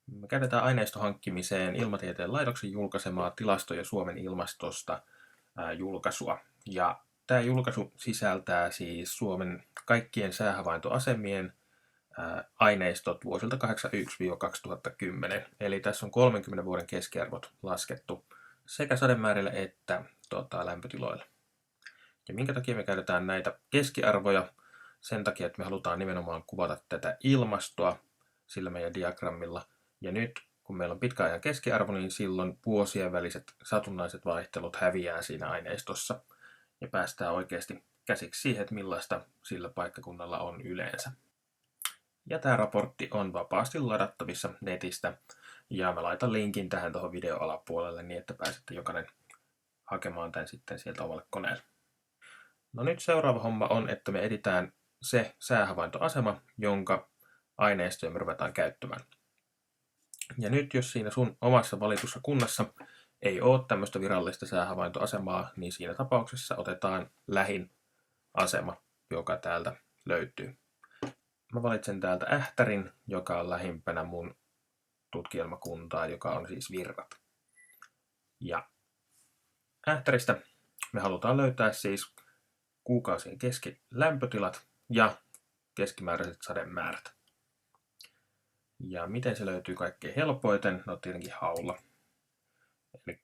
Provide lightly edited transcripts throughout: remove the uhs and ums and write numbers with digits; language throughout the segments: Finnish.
Me käytetään aineiston hankkimiseen Ilmatieteen laitoksen julkaisemaa Tilastoja Suomen ilmastosta julkaisua. Ja tämä julkaisu sisältää siis Suomen kaikkien säähavaintoasemien aineistot vuosilta 1981-2010. Eli tässä on 30 vuoden keskiarvot laskettu sekä sademäärille että lämpötiloille. Ja minkä takia me käytetään näitä keskiarvoja? Sen takia, että me halutaan nimenomaan kuvata tätä ilmastoa sillä meidän diagrammilla. Ja nyt, kun meillä on pitkä ajan keskiarvo, niin silloin vuosien väliset satunnaiset vaihtelut häviää siinä aineistossa. Ja päästään oikeasti käsiksi siihen, että millaista sillä paikkakunnalla on yleensä. Ja tämä raportti on vapaasti ladattavissa netistä. Ja mä laitan linkin tähän tuohon videon alapuolelle niin, että pääsette jokainen hakemaan tämän sitten sieltä omalle koneelle. No nyt seuraava homma on, että me editään se säähavaintoasema, jonka aineistoja me ruvetaan käyttämään. Ja nyt jos siinä sun omassa valitussa kunnassa ei ole tämmöistä virallista säähavaintoasemaa, niin siinä tapauksessa otetaan lähin asema, joka täältä löytyy. Mä valitsen täältä Ähtärin, joka on lähimpänä mun tutkielmakuntaa, joka on siis Virrat. Ja Ähtäristä me halutaan löytää siis kuukausien keskilämpötilat ja keskimääräiset sademäärät. Ja miten se löytyy kaikkein helpoiten? No tietenkin haulla. Eli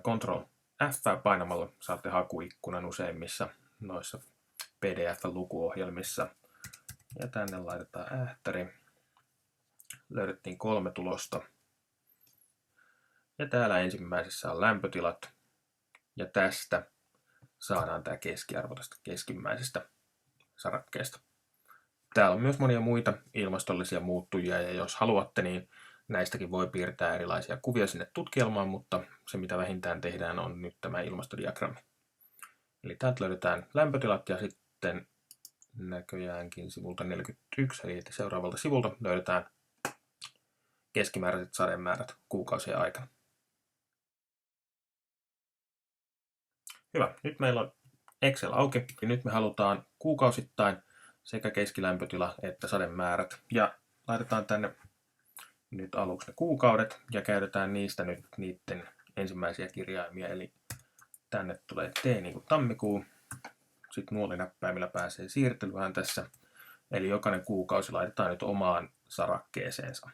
Ctrl F painamalla saatte hakuikkunan useimmissa noissa PDF-lukuohjelmissa. Ja tänne laitetaan Ähtäri. Löydettiin 3 tulosta. Ja täällä ensimmäisessä on lämpötilat. Ja tästä saadaan tämä keskiarvo tästä keskimmäisestä sarakkeesta. Täällä on myös monia muita ilmastollisia muuttujia, ja jos haluatte, niin näistäkin voi piirtää erilaisia kuvia sinne tutkielmaan, mutta se mitä vähintään tehdään on nyt tämä ilmastodiagrammi. Eli täältä löydetään lämpötilat ja sitten näköjäänkin sivulta 41, eli seuraavalta sivulta löydetään keskimääräiset sademäärät kuukausien aikana. Hyvä, nyt meillä on Excel auki ja nyt me halutaan kuukausittain sekä keskilämpötila että sademäärät. Ja laitetaan tänne nyt aluksi ne kuukaudet ja käytetään niistä nyt niiden ensimmäisiä kirjaimia. Eli tänne tulee T niin kuin tammikuu. Sitten nuolinäppäimillä pääsee siirtelyään tässä. Eli jokainen kuukausi laitetaan nyt omaan sarakkeeseensa.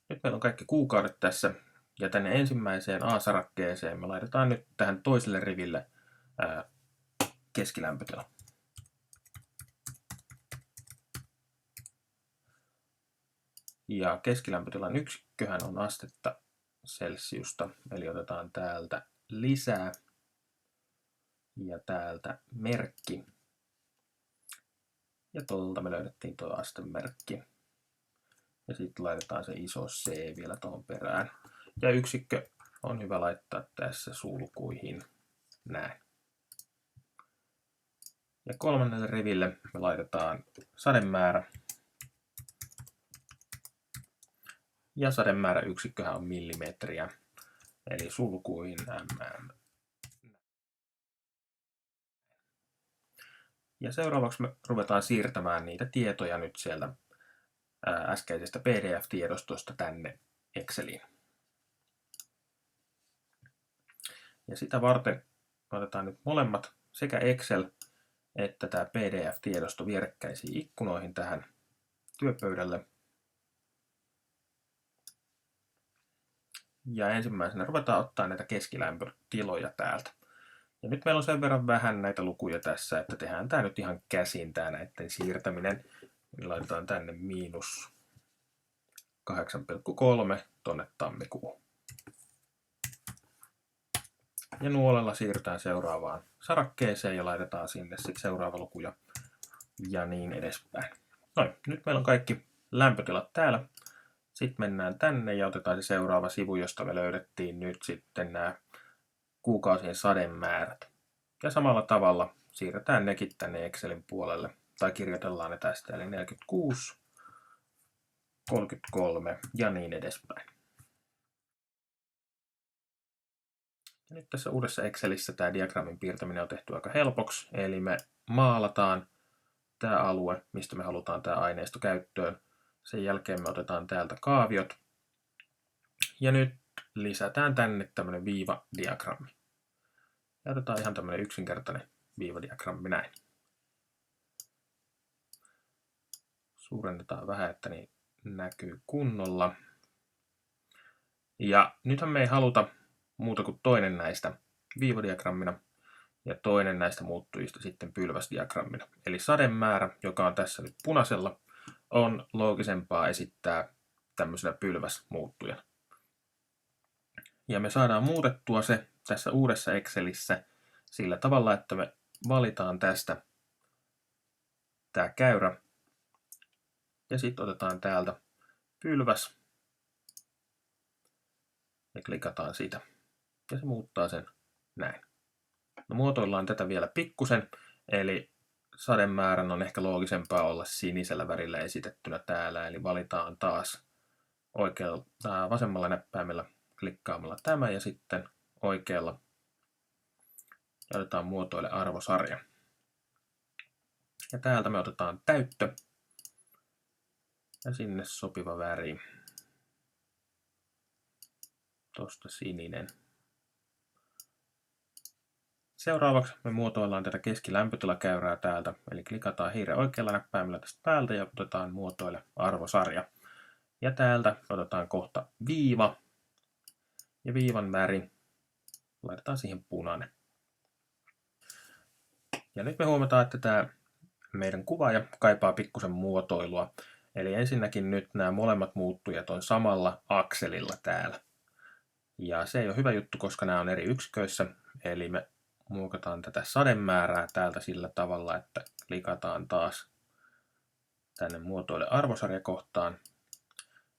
Nyt meillä on kaikki kuukaudet tässä. Ja tänne ensimmäiseen A-sarakkeeseen me laitetaan nyt tähän toiselle riville keskilämpötila. Ja keskilämpötilan yksikköhän on astetta Celsiusta, eli otetaan täältä lisää ja täältä merkki. Ja tuolta me löydettiin tuo astemerkki. Ja sitten laitetaan se iso C vielä tuohon perään. Ja yksikkö on hyvä laittaa tässä sulkuihin näin. Ja kolmannelle riville me laitetaan sademäärä. Ja sademäärä yksikköhän on millimetriä, eli sulkuihin mm. Ja seuraavaksi me ruvetaan siirtämään niitä tietoja nyt sieltä äskeisestä PDF-tiedostosta tänne Exceliin. Ja sitä varten otetaan nyt molemmat, sekä Excel että tämä PDF-tiedosto vierekkäisiin ikkunoihin tähän työpöydälle. Ja ensimmäisenä ruvetaan ottaa näitä keskilämpötiloja täältä. Ja nyt meillä on sen verran vähän näitä lukuja tässä, että tehdään tämä nyt ihan käsin tämä näiden siirtäminen. Niin laitetaan tänne -8,3 tonne tammikuuhun. Ja nuolella siirrytään seuraavaan sarakkeeseen ja laitetaan sinne sitten seuraava luku ja niin edespäin. Noin, nyt meillä on kaikki lämpötilat täällä. Sitten mennään tänne ja otetaan se seuraava sivu, josta me löydettiin nyt sitten nämä kuukausien sademäärät. Ja samalla tavalla siirretään nekin tänne Excelin puolelle, tai kirjoitellaan ne tästä, eli 46, 33 ja niin edespäin. Ja nyt tässä uudessa Excelissä tämä diagrammin piirtäminen on tehty aika helpoksi, eli me maalataan tämä alue, mistä me halutaan tämä aineisto käyttöön Sen jälkeen me otetaan täältä kaaviot. Ja nyt lisätään tänne tämmönen viivadiagrammi. Ja otetaan ihan tämmönen yksinkertainen viivadiagrammi näin. Suurennetaan vähän, että niin näkyy kunnolla. Ja nythän me ei haluta muuta kuin toinen näistä viivadiagrammina ja toinen näistä muuttujista sitten pylväsdiagrammina. Eli sademäärä, joka on tässä nyt punaisella, on loogisempaa esittää tämmöisenä pylväsmuuttujana. Ja me saadaan muutettua se tässä uudessa Excelissä sillä tavalla, että me valitaan tästä tämä käyrä ja sitten otetaan täältä pylväs ja klikataan sitä. Ja se muuttaa sen näin. No muotoillaan tätä vielä pikkusen, eli sademäärän on ehkä loogisempaa olla sinisellä värillä esitettynä täällä, eli valitaan taas vasemmalla näppäimellä klikkaamalla tämä ja sitten oikealla otetaan muotoile arvosarja. Ja täältä me otetaan täyttö ja sinne sopiva väri. Tuosta sininen. Seuraavaksi me muotoillaan tätä keskilämpötilakäyrää täältä, eli klikataan hiiren oikealla näppäimellä tästä päältä ja otetaan muotoile arvosarja. Ja täältä otetaan kohta viiva ja viivan väri, laitetaan siihen punainen. Ja nyt me huomataan, että tämä meidän kuvaaja kaipaa pikkusen muotoilua. Eli ensinnäkin nyt nämä molemmat muuttujat on samalla akselilla täällä. Ja se ei ole hyvä juttu, koska nämä on eri yksiköissä, eli me muokataan tätä sademäärää täältä sillä tavalla, että klikataan taas tänne muotoile arvosarjakohtaan.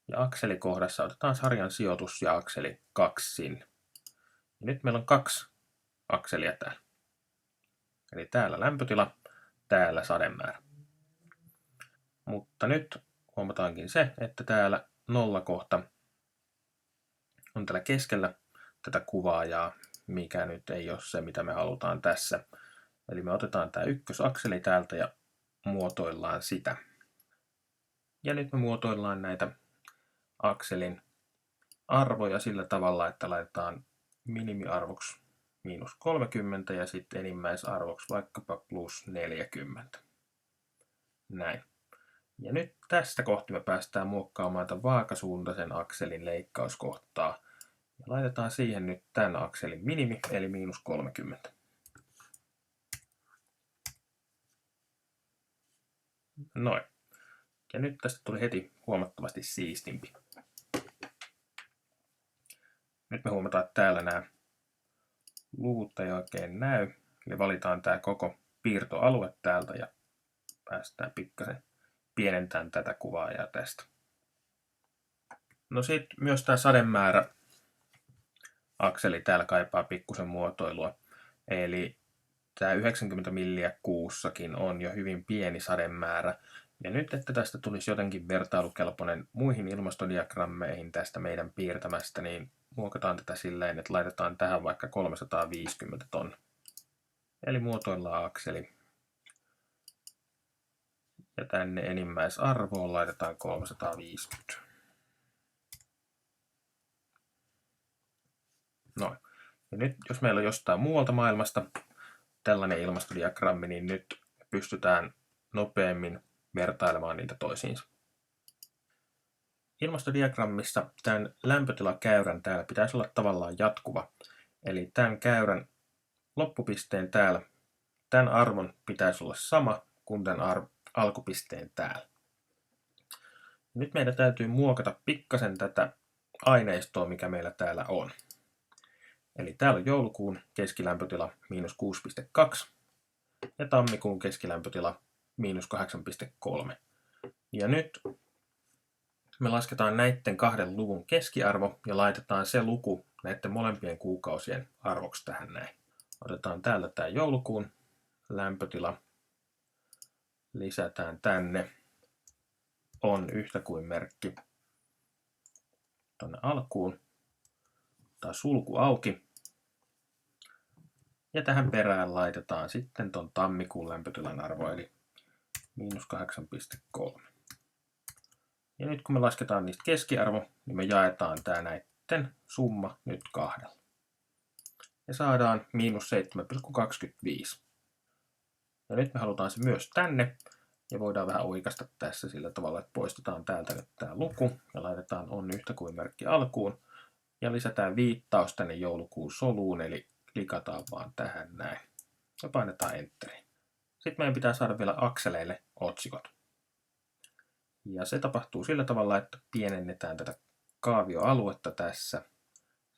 Ja akselikohdassa otetaan sarjan sijoitus ja akseli 2 sinne. Ja nyt meillä on 2 akselia täällä. Eli täällä lämpötila, täällä sademäärä. Mutta nyt huomataankin se, että täällä nollakohta on täällä keskellä tätä kuvaajaa, mikä nyt ei ole se, mitä me halutaan tässä. Eli me otetaan tämä ykkösakseli täältä ja muotoillaan sitä. Ja nyt me muotoillaan näitä akselin arvoja sillä tavalla, että laitetaan minimiarvoksi -30 ja sitten enimmäisarvoksi vaikkapa +40. Näin. Ja nyt tästä kohti me päästään muokkaamaan tämän vaakasuuntaisen akselin leikkauskohtaa. Ja laitetaan siihen nyt tämän akselin minimi, eli -30. Noin. Ja nyt tästä tuli heti huomattavasti siistimpi. Nyt me huomataan, että täällä nämä luvut ei oikein näy. Eli valitaan tämä koko piirtoalue täältä ja päästään pikkasen pienentämään tätä kuvaajaa tästä. No sitten myös tämä sademäärä akseli täällä kaipaa pikkusen muotoilua. Eli tämä 90 milliä kuussakin on jo hyvin pieni sademäärä. Ja nyt, että tästä tulisi jotenkin vertailukelpoinen muihin ilmastodiagrammeihin tästä meidän piirtämästä, niin muokataan tätä silleen, että laitetaan tähän vaikka 350 tonne. Eli muotoillaan akseli. Ja tänne enimmäisarvoon laitetaan 350. Noin. Ja nyt jos meillä on jostain muualta maailmasta tällainen ilmastodiagrammi, niin nyt pystytään nopeammin vertailemaan niitä toisiinsa. Ilmastodiagrammissa tämän lämpötilakäyrän täällä pitäisi olla tavallaan jatkuva. Eli tämän käyrän loppupisteen täällä, tämän arvon pitäisi olla sama kuin tämän alkupisteen täällä. Nyt meidän täytyy muokata pikkasen tätä aineistoa, mikä meillä täällä on. Eli täällä on joulukuun keskilämpötila -6,2 ja tammikuun keskilämpötila -8,3. Ja nyt me lasketaan näiden kahden luvun keskiarvo ja laitetaan se luku näiden molempien kuukausien arvoksi tähän näin. Otetaan täältä tämä joulukuun lämpötila, lisätään tänne on yhtä kuin merkki tuonne alkuun, ottaa sulku auki ja tähän perään laitetaan sitten tuon tammikuun lämpötilan arvo eli -8,3. Ja nyt kun me lasketaan niistä keskiarvo, niin me jaetaan tää näitten summa nyt 2. Ja saadaan -7,25. Ja nyt me halutaan se myös tänne. Ja voidaan vähän oikaista tässä sillä tavalla, että poistetaan täältä nyt tää luku ja laitetaan on yhtä kuin merkki alkuun. Ja lisätään viittaus tänne joulukuun soluun, eli klikataan vaan tähän näin. Ja painetaan Enteriin. Sitten meidän pitää saada vielä akseleille otsikot. Ja se tapahtuu sillä tavalla, että pienennetään tätä kaavioaluetta tässä.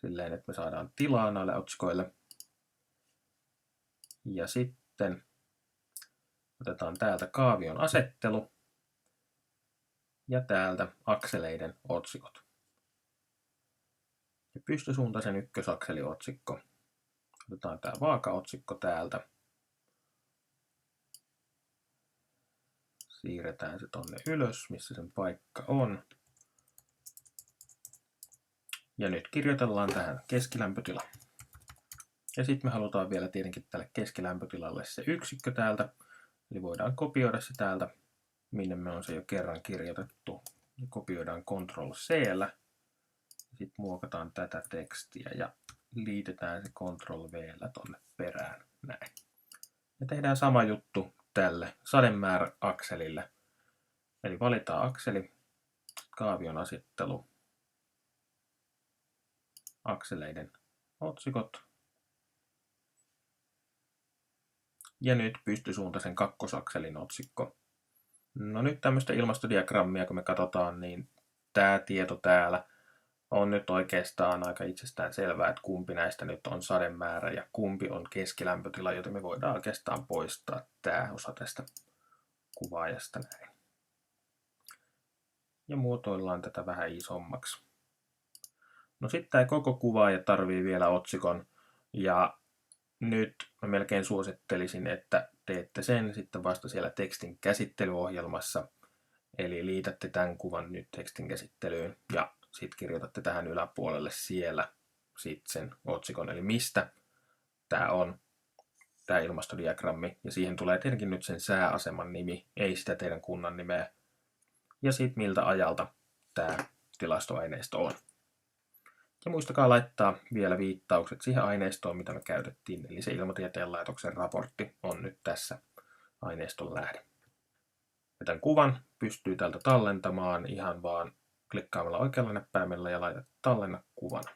Silleen, että me saadaan tilaa näille otsikoille. Ja sitten otetaan täältä kaavion asettelu. Ja täältä akseleiden otsikot. Ja pystysuuntaisen ykkösakseliotsikko. Otetaan tämä vaakaotsikko täältä. Siirretään se tonne ylös, missä sen paikka on. Ja nyt kirjoitellaan tähän keskilämpötila. Ja sitten me halutaan vielä tietenkin tälle keskilämpötilalle se yksikkö täältä. Eli voidaan kopioida se täältä, minne me on se jo kerran kirjoitettu. Ja kopioidaan Ctrl-C-llä. Sitten muokataan tätä tekstiä ja liitetään se Ctrl-V-llä tonne perään. Näin. Ja tehdään sama juttu tälle sademäärä-akselille. Eli valitaan akseli, kaavion asettelu, akseleiden otsikot. Ja nyt pystysuuntaisen kakkosakselin otsikko. No nyt tämmöistä ilmastodiagrammia, kun me katsotaan, niin tämä tieto täällä on nyt oikeastaan aika itsestään selvää, että kumpi näistä nyt on sademäärä ja kumpi on keskilämpötila, joten me voidaan oikeastaan poistaa tämä osa tästä kuvaajasta näin. Ja muotoillaan tätä vähän isommaksi. No sitten tämä koko kuvaaja tarvii vielä otsikon ja nyt mä melkein suosittelisin, että teette sen sitten vasta siellä tekstin käsittelyohjelmassa. Eli liitätte tämän kuvan nyt tekstin käsittelyyn ja sitten kirjoitatte tähän yläpuolelle siellä sitten sen otsikon, eli mistä tämä on tämä ilmastodiagrammi. Ja siihen tulee tietenkin nyt sen sääaseman nimi, ei sitä teidän kunnan nimeä. Ja sitten miltä ajalta tämä tilastoaineisto on. Ja muistakaa laittaa vielä viittaukset siihen aineistoon, mitä me käytettiin. Eli se Ilmatieteen laitoksen raportti on nyt tässä aineiston lähde. Ja tämän kuvan pystyy täältä tallentamaan ihan vaan klikkaamalla oikealla näppäimellä ja laittaa tallenna kuvana.